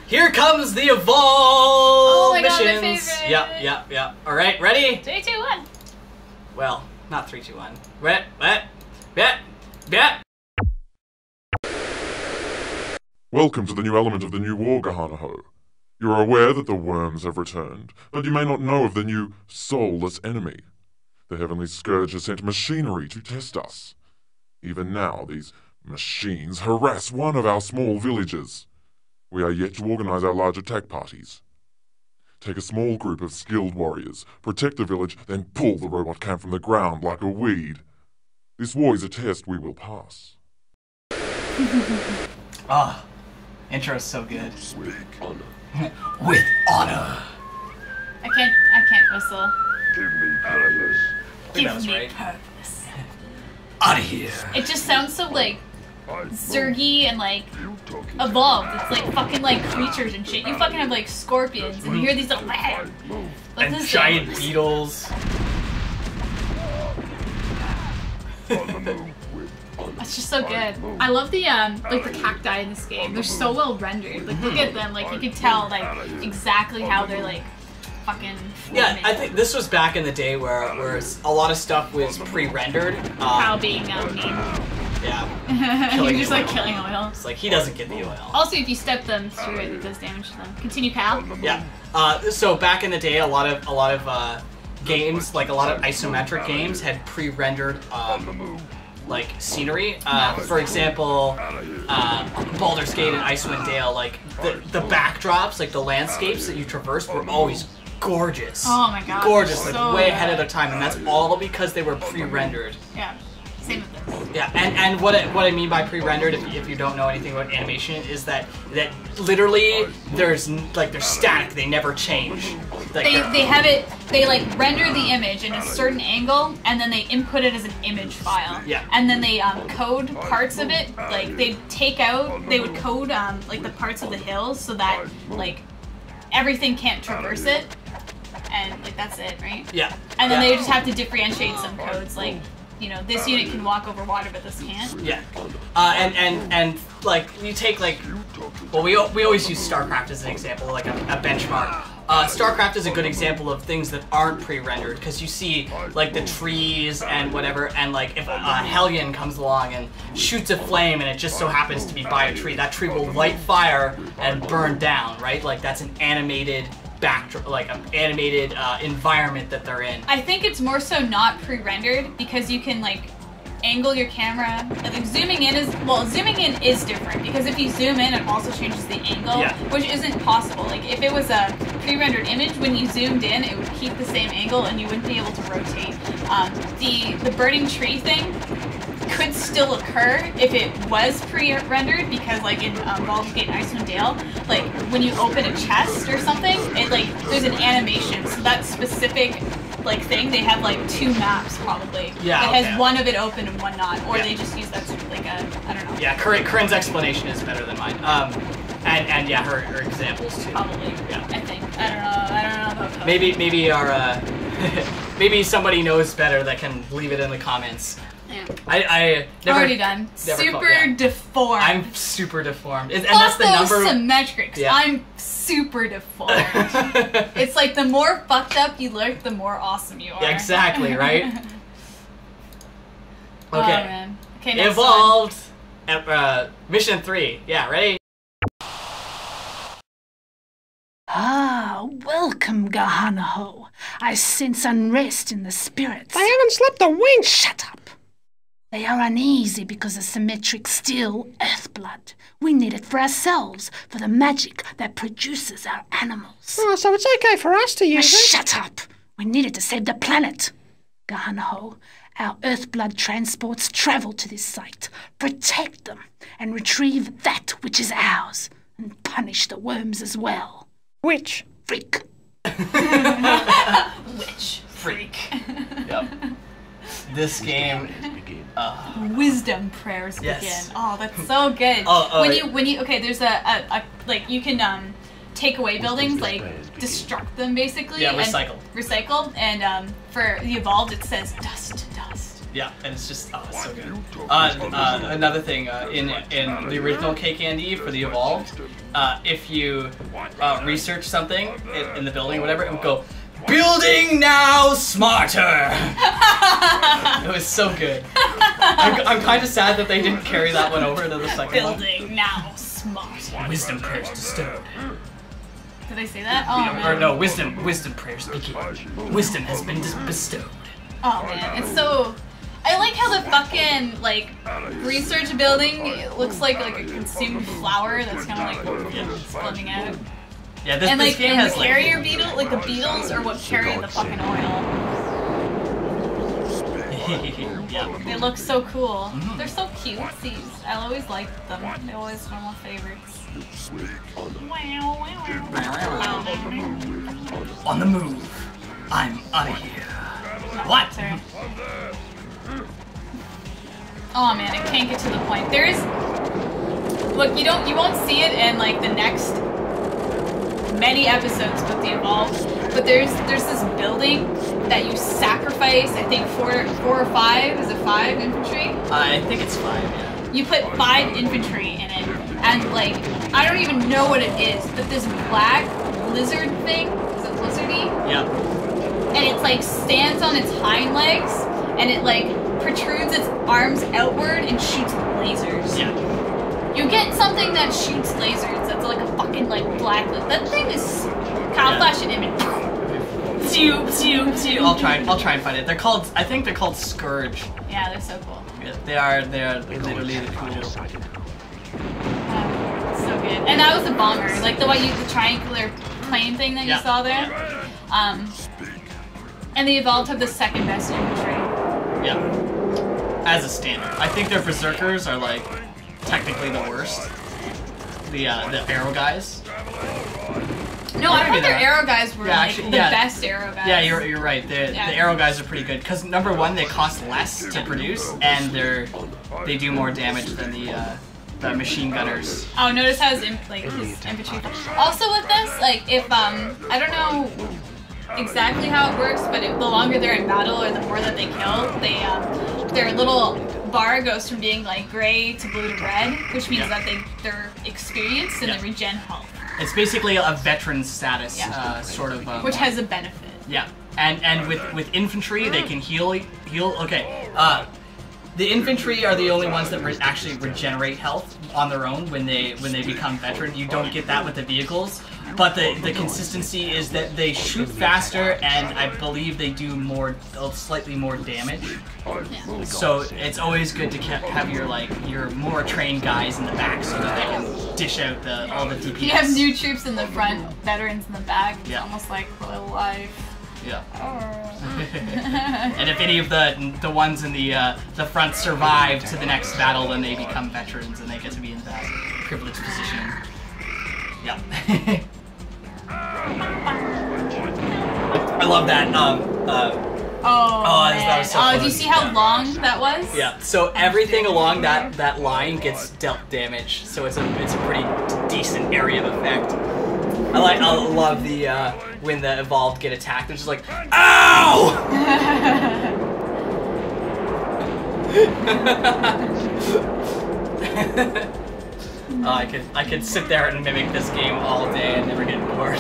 Here comes the evolve missions. God, my favorite. Yep. All right, ready? 3, 2, 1. Well, not 3, 2, 1. Bet. Welcome to the new element of the new war, Gahanaho. You are aware that the worms have returned, but you may not know of the new soulless enemy. The Heavenly Scourge has sent machinery to test us. Even now, these machines harass one of our small villages. We are yet to organize our large attack parties. Take a small group of skilled warriors, protect the village, then pull the robot camp from the ground like a weed. This war is a test we will pass. Intro's so good. With honor. With honor. I can't whistle. Give me purpose. Give me purpose. Out of here. It just sounds so like Zergy and like evolved. It's like fucking like creatures and shit. You fucking have like scorpions and you hear these little and giant beetles. That's just so good. I love the like the cacti in this game. They're so well rendered. Like look at them. Like you can tell like exactly how they're like fucking. Yeah, I think this was back in the day where a lot of stuff was pre-rendered. Cow being mean. Yeah. You're just like killing oil. It's like he doesn't get the oil. Also, if you step them through it, it does damage to them. Continue, pal. Yeah. So back in the day, a lot of games, like a lot of isometric games, had pre-rendered like scenery. For example, Baldur's Gate and Icewind Dale, like the backdrops, like the landscapes that you traverse, were always gorgeous. Oh my god. Gorgeous, like so way ahead of their time, and that's all because they were pre-rendered. Yeah. Same with this. Yeah, and what I mean by pre-rendered, if you don't know anything about animation, is that literally they're static. They never change. Like, they like render the image in a certain angle, and then they input it as an image file. Yeah. And then they code parts of it. Like they would code like the parts of the hills so that like everything can't traverse it, and like that's it, right? Yeah. And then they just have to differentiate some codes, like, you know, this unit can walk over water, but this can't. Yeah. And like you take like, well, we always use StarCraft as an example, like a benchmark. StarCraft is a good example of things that aren't pre-rendered, because you see like the trees and whatever, and like if a Hellion comes along and shoots a flame and it just so happens to be by a tree, that tree will light fire and burn down, right? Like that's an animated backdrop, like an animated environment that they're in. I think it's more so not pre-rendered because you can like angle your camera. Like zooming in is different, because if you zoom in, it also changes the angle, which isn't possible. Like if it was a pre-rendered image, when you zoomed in, it would keep the same angle and you wouldn't be able to rotate. The burning tree thing could still occur if it was pre-rendered, because like in Baldur's Gate and Icewind Dale, like when you open a chest or something, it like there's an animation, so that specific like thing, they have like 2 maps probably. Yeah. That has one of it open and one not, or they just use that sort of like a, I don't know. Yeah, Corinne's explanation is better than mine. And yeah, her examples too. Probably. Yeah. I think. I don't know about Maybe our maybe somebody knows better that can leave it in the comments. Yeah. I never, already done. Super deformed. I'm super deformed. And Fuck that's the those number. symmetrics. Yeah. I'm super deformed. It's like the more fucked up you look, the more awesome you are. Yeah, exactly, right? Okay. Oh, Okay. man. Okay, next Evolved. Mission 3. Yeah, ready? Ah, welcome, Gahanaho. I sense unrest in the spirits. I haven't slept a wink. Shut up. They are uneasy because the symmetric still Earthblood. We need it for ourselves, for the magic that produces our animals. Oh, so it's okay for us to use it? Shut up! We need it to save the planet. Gahanaho, our Earthblood transports travel to this site, protect them, and retrieve that which is ours, and punish the worms as well. Which? Freak. Which? Freak. Yep. This game. Wisdom prayers begin. Yes. Oh, that's so good. When you okay, there's a like you can take away buildings, like destruct them basically. Yeah, recycle. Recycle, and for the evolved it says dust, dust. Yeah, and it's just it's so good. Another thing in the original KKnD for the Evolved, if you research something in the building or whatever, it would go, "Building now smarter." It was so good. I'm kind of sad that they didn't carry that one over to the second one. Building now smarter. Wisdom prayers bestowed. Did I say that? Oh man. Or no, wisdom prayers begin. Wisdom has been bestowed. Oh man, it's so. I like how the fucking like research building looks like a consumed flower that's kind of like splitting out. Yeah, this game and has the carrier beetle, like the beetles are what carry the fucking oil. Yeah. They look so cool. They're so cutesies. I always liked them. They always one of my favorites. On the move. I'm out of here. What? Oh man, it can't get to the point. There's look, you won't see it in like the next many episodes with the Evolved, but there's this building that you sacrifice. I think four or five. Is it 5 infantry? I think it's 5. Yeah. You put 5 infantry in it, and like I don't even know what it is, but this black lizard thing, is it lizardy? Yeah. And it like stands on its hind legs, and it like protrudes its arms outward and shoots lasers. Yeah. You get something that shoots lasers that's like a fucking like black. That thing is. I'll flash an image. I'll try and find it. They're called. I think they're called Scourge. Yeah, they're so cool. Yeah, they are literally cool. So good. And that was the bomber, like the triangular plane thing that you saw there. And the Evolved have the second best infantry. Yeah. As a standard, I think their berserkers are like technically the worst. The arrow guys. No, I thought their arrow guys were the best arrow guys. Yeah, you're right. The arrow guys are pretty good because number one, they cost less to produce, and they do more damage than the machine gunners. Oh, notice how his infantry. Also with this, like if I don't know exactly how it works, but the longer they're in battle or the more that they kill, their little bar goes from being like gray to blue to red, which means that they're experienced and they regen health. It's basically a veteran status, sort of. Which has a benefit. Yeah, and with infantry they can heal. Okay, the infantry are the only ones that actually regenerate health on their own when they become veteran. You don't get that with the vehicles, but the consistency is that they shoot faster, and I believe they do slightly more damage. Yeah. So it's always good to have your more trained guys in the back so that they can dish out all the DPS. You have new troops in the front, veterans in the back. It's Yeah. almost like real life. Yeah. And if any of the ones in the front survive to the next battle, then they become veterans and they get to be in that privileged position. Yeah. I love that. That was so fun. Do you see how long that was? Yeah. So everything along that line gets dealt damage. So it's a pretty decent area of effect. I love the when the Evolved get attacked, they're just like, ow! I could sit there and mimic this game all day and never get bored.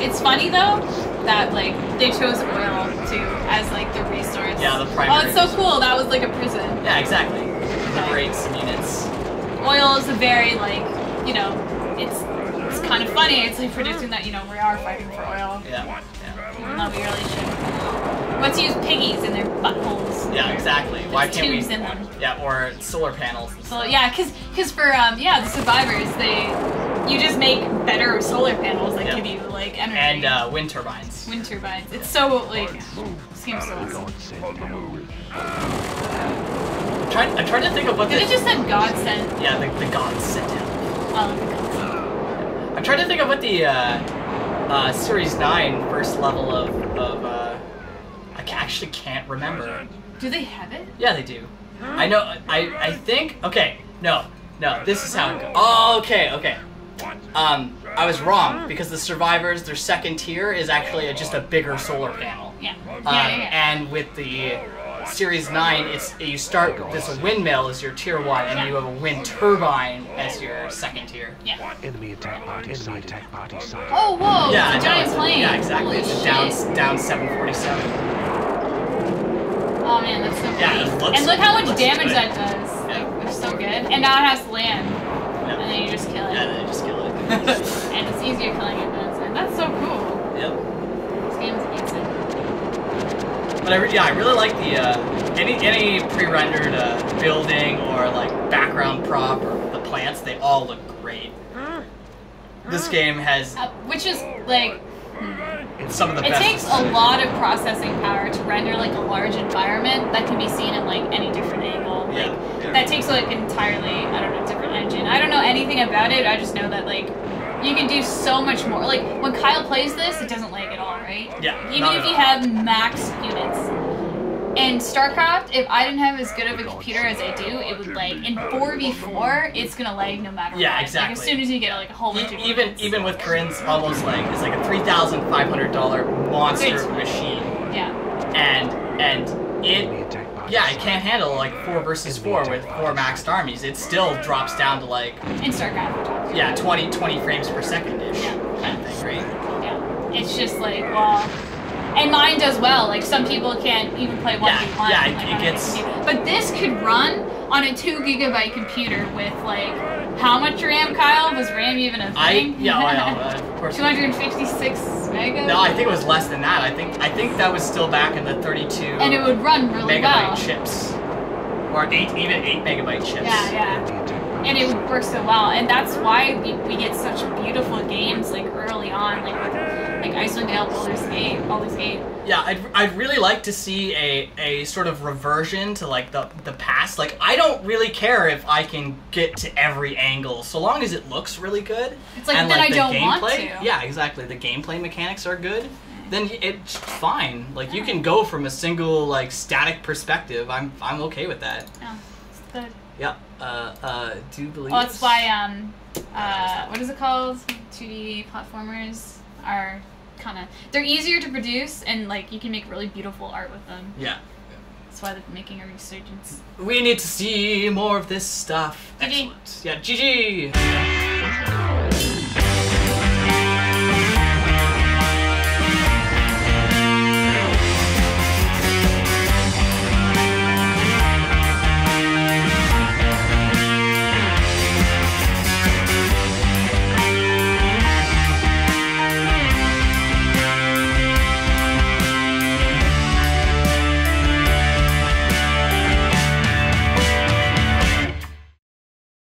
It's funny though that like they chose oil too as like the resource. Yeah, the primary. Oh, it's so cool. That was like a prison. Yeah, exactly. Liberates some units. Oil is a very like, it's kind of funny. It's like predicting that we are fighting for oil. Yeah. Even though we really shouldn't. Let's use piggies in their buttholes. Yeah, exactly. Why can't we? Tubes in them. Yeah, or solar panels. And So yeah, because for the survivors, you just make better solar panels that give you like energy. And wind turbines. Wind turbines. It's so like seems so awesome. I'm trying to think of what Did it just said God sent? Yeah, the gods sent him. Oh, the gods sent. I'm trying to think of what the Series 9 first level of I actually can't remember. Do they have it? Yeah, they do. I know. I think. Okay. No. This is how it goes. Oh, okay. I was wrong because the survivors, their second tier is actually just a bigger solar panel. Yeah. And with the Series 9, you start this windmill as your tier 1, and you have a wind turbine as your second tier. Yeah. Enemy attack party site. Oh, whoa! Yeah, it's a giant plane. Yeah, exactly. Holy It's a shit. down 747. Oh man, that's so cool. Yeah, it looks. And look how much looks damage good. that does. Yeah. Like, they're so good. And now it has to land. Yeah. And then you just kill it. Yeah, then you just kill it. And it's easier killing it than it's in. That's so cool. Yep. This game is amazing. But I really like the any pre-rendered building or like background prop or the plants. They all look great. This game has Which is like. some of the It best. takes a lot of processing power to render like a large environment that can be seen at like any different angle. Like, Yeah. that takes like entirely, I don't know, different engine. I don't know anything about it. I just know that like you can do so much more. Like when Kyle plays this, it doesn't lag at all, right? Yeah, Even not if at you all. have max units. In StarCraft, if I didn't have as good of a computer as I do, it would lag. In 4v4, it's gonna lag no matter Yeah, what. exactly. Like as soon as you get like a whole bunch of units. Even with Corinne's almost like it's like a $3,500 monster Great. machine, Yeah. and it can't handle like 4 versus 4 with 4 maxed armies. It still drops down to like In StarCraft. 20 frames per second ish Yeah. kind of thing, right? Yeah. It's just like, wow. And mine does well. Like some people can't even play 1v1. Yeah, like, it on a gets- computer. But this could run on a 2 GB computer with like how much RAM, Kyle? Was RAM even a thing? Of course. 256 megas. No, I think it was less than that. I think that was still back in the 32 And it would run really megabyte well. chips, or even 8 megabyte chips. Yeah. And it would work so well, and that's why we get such beautiful games like early on, like with like Icewind Dale, Baldur's Gate. Yeah, I'd really like to see a sort of reversion to like the past. Like I don't really care if I can get to every angle, so long as it looks really good. It's like, and then I the don't gameplay, want to. Yeah, exactly. The gameplay mechanics are good. Then it's fine. Like you can go from a single like static perspective. I'm okay with that. Yeah, it's good. Yeah. Do you believe? Well, that's why what is it called? 2D platformers are they're easier to produce, and like you can make really beautiful art with them. Yeah. That's why they're making a resurgence. We need to see more of this stuff. GG. Excellent. Yeah, GG.